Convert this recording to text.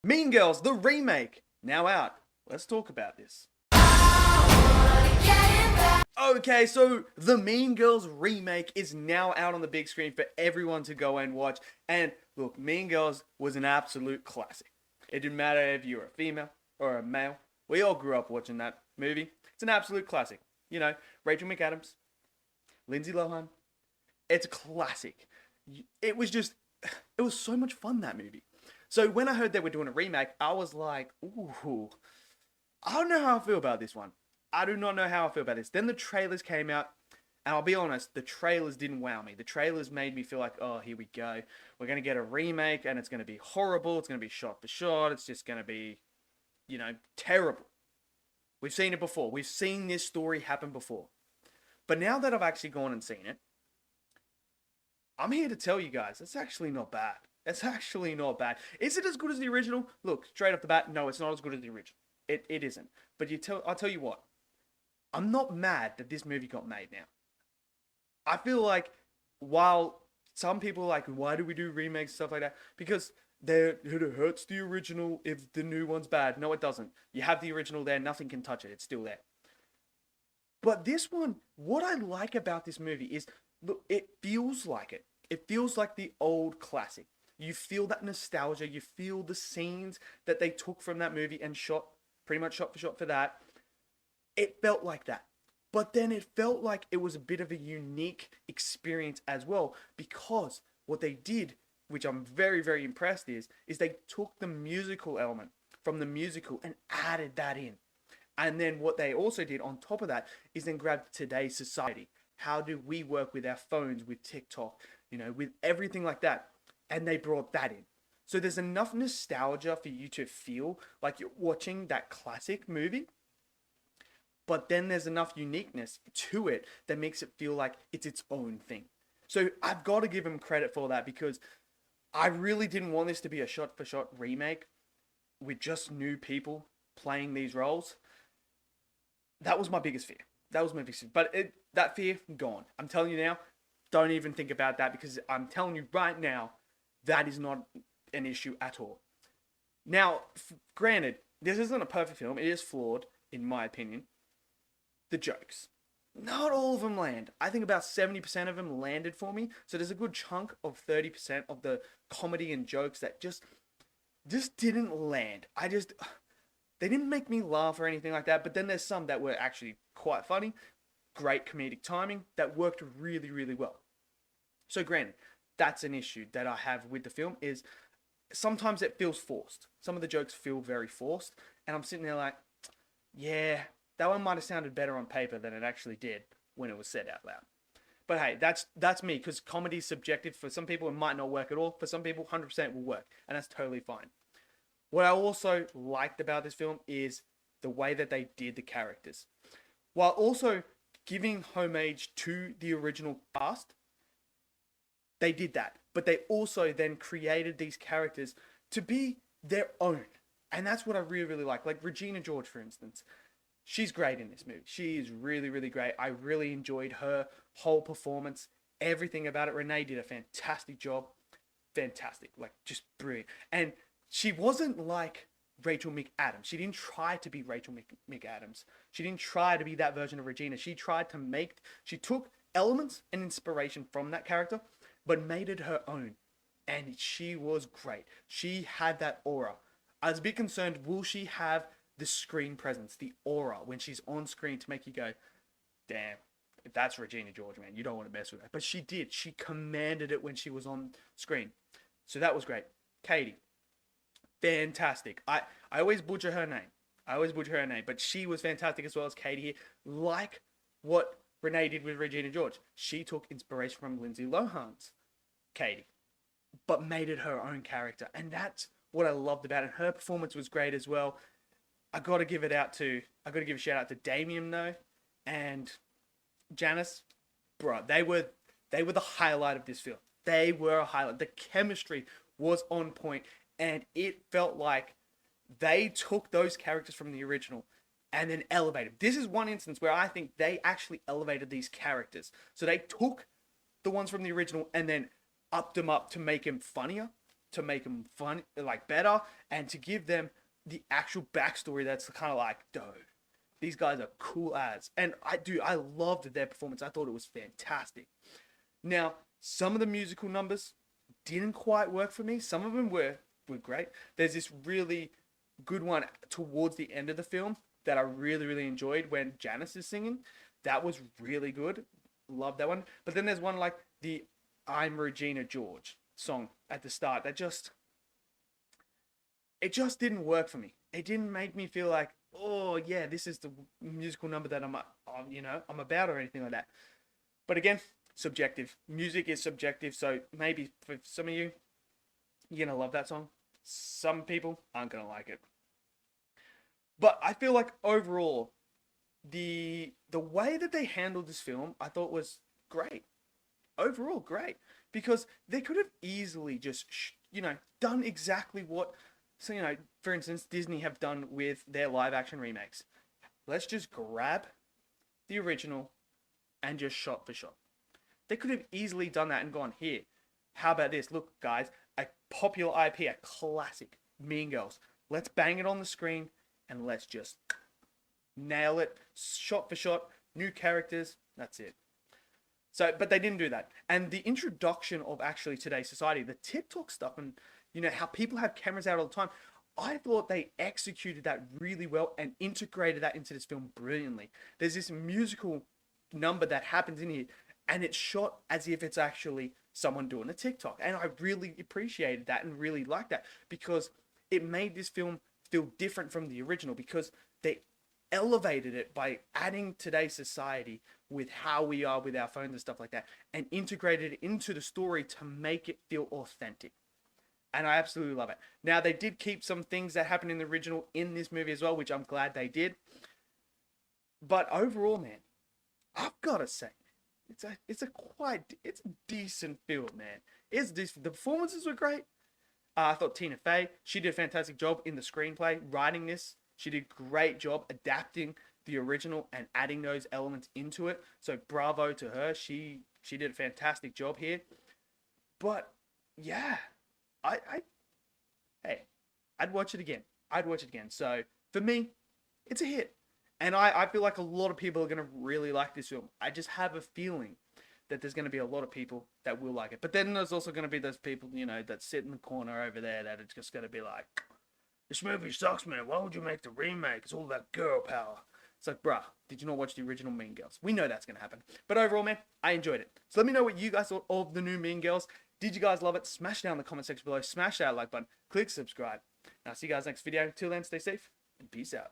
Mean Girls, the remake, now out. Let's talk about this. Okay, so the Mean Girls remake is now out on the big screen for everyone to go and watch. And look, Mean Girls was an absolute classic. It didn't matter if you were a female or a male. We all grew up watching that movie. It's an absolute classic. You know, Rachel McAdams, Lindsay Lohan. It's a classic. It was so much fun, that movie. So when I heard they were doing a remake, I was like, ooh, I don't know how I feel about this one. I do not know how I feel about this. Then the trailers came out, and I'll be honest, the trailers didn't wow me. The trailers made me feel like, oh, here we go. We're going to get a remake, and it's going to be horrible. It's going to be shot for shot. It's just going to be, terrible. We've seen it before. We've seen this story happen before. But now that I've actually gone and seen it, I'm here to tell you guys, it's actually not bad. It's actually not bad. Is it as good as the original? Look, straight off the bat, no, it's not as good as the original. It isn't. But I'll tell you what. I'm not mad that this movie got made now. I feel like while some people are like, why do we do remakes, stuff like that? Because it hurts the original if the new one's bad. No, it doesn't. You have the original there. Nothing can touch it. It's still there. But this one, what I like about this movie is, look, it feels like it. It feels like the old classic. You feel that nostalgia. You feel the scenes that they took from that movie and pretty much shot for shot for that. It felt like that. But then it felt like it was a bit of a unique experience as well, because what they did, which I'm very, very impressed is they took the musical element from the musical and added that in. And then what they also did on top of that is then grabbed today's society. How do we work with our phones, with TikTok, with everything like that? And they brought that in. So there's enough nostalgia for you to feel like you're watching that classic movie. But then there's enough uniqueness to it that makes it feel like it's its own thing. So I've got to give them credit for that, because I really didn't want this to be a shot-for-shot remake with just new people playing these roles. That was my biggest fear. But that fear, gone. I'm telling you now, don't even think about that, because I'm telling you right now, that is not an issue at all. Now, granted, this isn't a perfect film. It is flawed, in my opinion. The jokes. Not all of them land. I think about 70% of them landed for me. So there's a good chunk of 30% of the comedy and jokes that just didn't land. They didn't make me laugh or anything like that. But then there's some that were actually quite funny. Great comedic timing that worked really, really well. So granted, that's an issue that I have with the film, is sometimes it feels forced. Some of the jokes feel very forced. And I'm sitting there like, yeah, that one might have sounded better on paper than it actually did when it was said out loud. But hey, that's me, because comedy is subjective. For some people, it might not work at all. For some people, 100% will work, and that's totally fine. What I also liked about this film is the way that they did the characters. While also giving homage to the original cast, they did that. But they also then created these characters to be their own. And that's what I really, really like. Like Regina George, for instance. She's great in this movie. She is really, really great. I really enjoyed her whole performance. Everything about it. Renee did a fantastic job. Fantastic. Like, just brilliant. And she wasn't like Rachel McAdams. She didn't try to be Rachel McAdams. She didn't try to be that version of Regina. She took elements and inspiration from that character, but made it her own. And she was great. She had that aura. I was a bit concerned, will she have the screen presence, the aura, when she's on screen to make you go, damn, if that's Regina George, man, you don't want to mess with her. But she did. She commanded it when she was on screen. So that was great. Cady, fantastic. I always butcher her name. But she was fantastic as well as Cady here. Like what Renee did with Regina George. She took inspiration from Lindsay Lohan's Cady, but made it her own character. And that's what I loved about it. Her performance was great as well. I got to give a shout out to Damien though, and Janice, bro. They were the highlight of this film. They were a highlight. The chemistry was on point, and it felt like they took those characters from the original and then elevated. This is one instance where I think they actually elevated these characters. So they took the ones from the original and then upped them up to make them funnier, to make them fun, like better, and to give them the actual backstory that's kind of like, dude, these guys are cool as. And I loved their performance. I thought it was fantastic. Now, some of the musical numbers didn't quite work for me. Some of them were great. There's this really good one towards the end of the film that I really, really enjoyed when Janice is singing. That was really good. Love that one. But then there's one like the I'm Regina George song at the start that it just didn't work for me. It didn't make me feel like, oh yeah, this is the musical number that I'm about or anything like that. But again, subjective. Music is subjective, so maybe for some of you, you're gonna love that song. Some people aren't gonna like it. But I feel like overall, the way that they handled this film, I thought was great. Overall, great, because they could have easily just done exactly what, so for instance, Disney have done with their live action remakes. Let's just grab the original and just shot for shot. They could have easily done that and gone, here, how about this? Look, guys, a popular IP, a classic, Mean Girls. Let's bang it on the screen and let's just nail it, shot for shot, new characters, that's it. So, but they didn't do that. And the introduction of actually today's society, the TikTok stuff and, how people have cameras out all the time, I thought they executed that really well and integrated that into this film brilliantly. There's this musical number that happens in here, and it's shot as if it's actually someone doing a TikTok. And I really appreciated that and really liked that, because it made this film feel different from the original, because they elevated it by adding today's society with how we are with our phones and stuff like that, and integrated it into the story to make it feel authentic. And I absolutely love it. Now, they did keep some things that happened in the original in this movie as well, which I'm glad they did. But overall, man, I've got to say, it's a decent film, man. The performances were great. I thought Tina Fey, she did a fantastic job in the screenplay, writing this. She did a great job adapting the original and adding those elements into it. So bravo to her. She did a fantastic job here. But yeah, I'd watch it again. So for me, it's a hit. And I feel like a lot of people are going to really like this film. I just have a feeling that there's going to be a lot of people that will like it. But then there's also going to be those people, that sit in the corner over there that are just going to be like, this movie sucks, man. Why would you make the remake? It's all about girl power. It's like, bruh, did you not watch the original Mean Girls? We know that's going to happen. But overall, man, I enjoyed it. So let me know what you guys thought of the new Mean Girls. Did you guys love it? Smash down in the comment section below. Smash that like button. Click subscribe. And I'll see you guys next video. Till then, stay safe and peace out.